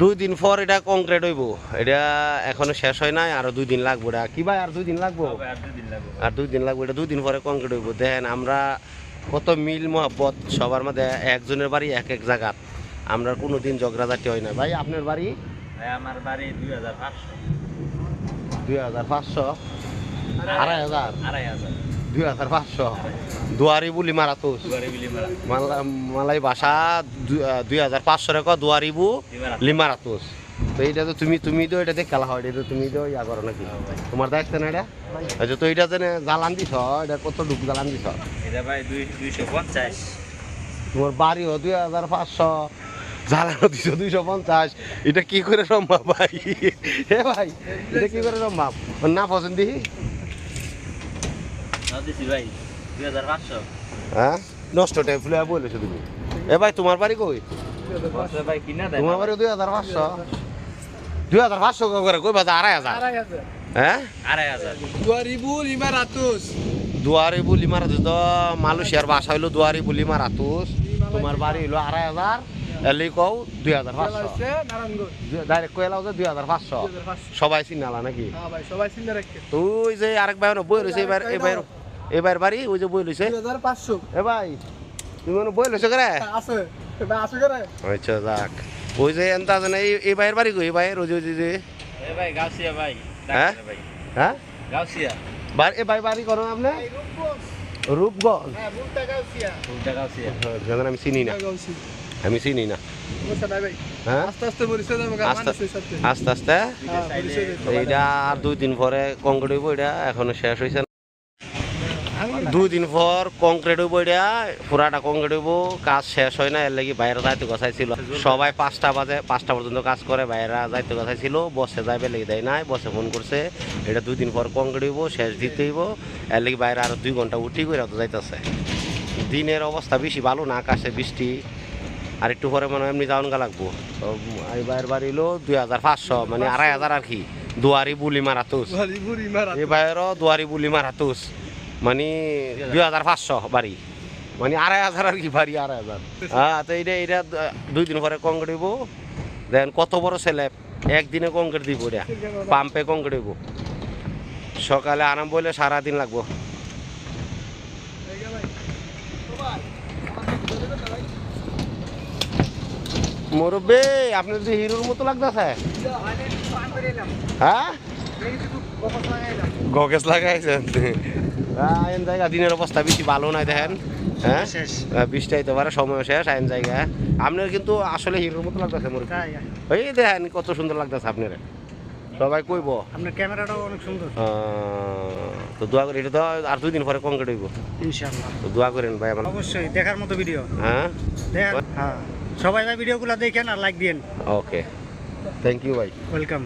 2 দিন পর এটা কংক্রিট হইব। এটা এখনো শেষ হয় নাই, আরো 2 দিন লাগবে। এটা কি ভাই আর 2 দিন লাগবে? আর 2 দিন লাগবে। এটা 2 দিন পরে কংক্রিট হইব। দেখেন আমরা কত মিল মহব্বত সবার মধ্যে, একজনের বাড়ি এক এক জায়গা। আমরা কোনোদিন ঝগড়াঝাটি হয় না। ভাই আপনার বাড়ি? আমার বাড়ি 2500 2500 2500 2500 দুয়ারি বুলি মারাতো মালাই ভাষা 2500 রেখো দুয়ারিবু লিমারাতোস। তো এইটা তো তুমি তো এটা দেখালা হয়, এটা তো তুমি তো ইয়া করো নাকি? তোমার দায়িত্ব না এটা? আচ্ছা, তো এইটা জেনে জ্বালান দিছ, এটা কত ডুব জ্বালান দিছ? এটা ভাই 250। তোমার বাড়িও 2500, জ্বালানো দিছ 250। এটা কি করে সম্ভব ভাই? হে ভাই, এটা কি করে সম্ভব? না পছন্দ দিহি দিছি ভাই 2500। হ্যাঁ, নষ্ট টাইপ ফুলে বলেছো তুমি। এ ভাই তোমার বাড়ি কই? ভাই কিনা দেয় তোমার বাড়ি 2500 2500 করে কই বাজা 2500। হ্যাঁ 2500 দুয়ারিবু লিমারাতুস তো মালয়েশিয়ার ভাষা হইলো দুয়ারিবু লিমারাতুস। তোমার বাড়ি হইলো 2500, এলি কও 2500 ডাইরেক্ট কইলাও যে 2500। সবাই চিনালা নাকি? হ্যাঁ ভাই, সবাই চিন্তা রাখতে। তুই যে আরেক ভাই বই লইছে এবার বাড়ি ওই যে বই লইছে 2500 এ ভাই তুমি বই লইছো করে? আছে ভাই, আছে করে। আচ্ছা যাক, ওই যে এনতা জানে এই ভাইয়ের বাড়ি কই? ভাই রোজ যে এ ভাই গাউসিয়া ভাই। হ্যাঁ? ভাই হ্যাঁ গাউসিয়া। বাড়ি এ ভাই বাড়ি করো আপনি? রূপগঞ্জ। হ্যাঁ, বুলটা গাউসিয়া। গাউসিয়া। জানেন আমি চিনি না, আমি চিনি না। বুঝছ না ভাই? হ্যাঁ আস্তে আস্তে পরিচয় দেবো গা আস্তে মানুষের সাথে। আস্তে আস্তে হ্যাঁ, পরিচয় দেবো। এইটা আর 2 দিন পরে কংক্রিট হইব। এটা এখনো শেষ হয়েছে না। 2 দিন পর কংক্রিট হইব, এটা পুরাটা কংক্রিট হইব। কাজ শেষ হয় না, এর লাগি বাইরে যাইতে কথা ছিল। সবাই 5টা বাজে 5টা পর্যন্ত কাজ করে, বাইরে যাইতে কথা ছিল। বসে যাইবে লেগে দেয় নাই, বসে ফোন করছে এটা 2 দিন পর কংক্রিট হইব, শেষ দিতে হইব। এর লাগি বাইরে আরো 2 ঘন্টা উঠি করে তো যাইতেছে। দিনের অবস্থা বেশি ভালো না, আকাশে বৃষ্টি। আর একটু পরে মনে হয় এমনি যাওয়ান গা লাগবো। তো এই বাইরের বাড়ি হইলো 2500, মানে 2500 আর কি। দুয়ারি বুলি মারাতুস এই বাইরেরও দুয়ারি বুলি মারাতুস, মানে 2500 বাড়ি, মানে 2500 আর কি বাড়ি 2500। হ্যাঁ, তো এইটা 2 দিন পরে কংক্রিট হইব। দেন কত বড় স্ল্যাব, একদিনে কংক্রিট দিব। এটা পাম্পে কংক্রিট হইব। সকালে আরাম বললে সারাদিন লাগবো। মুরব্বী আপনার যে হিরোর মতো লাগতেছে। হ্যাঁ, গগেস লাগাইছেন। আইন জায়গা দিনের অবস্থা বেশি ভালো নাই দেখেন। হ্যাঁ, বৃষ্টি হইতে পারে, সময় শেষ। আইন জায়গা আপনার কিন্তু আসলে হিরোর মতো লাগতেছে মুরব্বী। ওই দেখেন কত সুন্দর লাগতেছে আপনার, সবাই কইব। আপনার ক্যামেরাটাও অনেক সুন্দর। তো দোয়া করি, এটা তো আর 2 দিন পরে কংক্রিট হইব ইনশাআল্লাহ। তো দোয়া করেন ভাই আমার। অবশ্যই দেখার মতো ভিডিও। হ্যাঁ দেখেন, হ্যাঁ, সবাই ভাই ভিডিওগুলো দেখেন আর লাইক দিন। ওকে, থ্যাংক ইউ ভাই। ওয়েলকাম।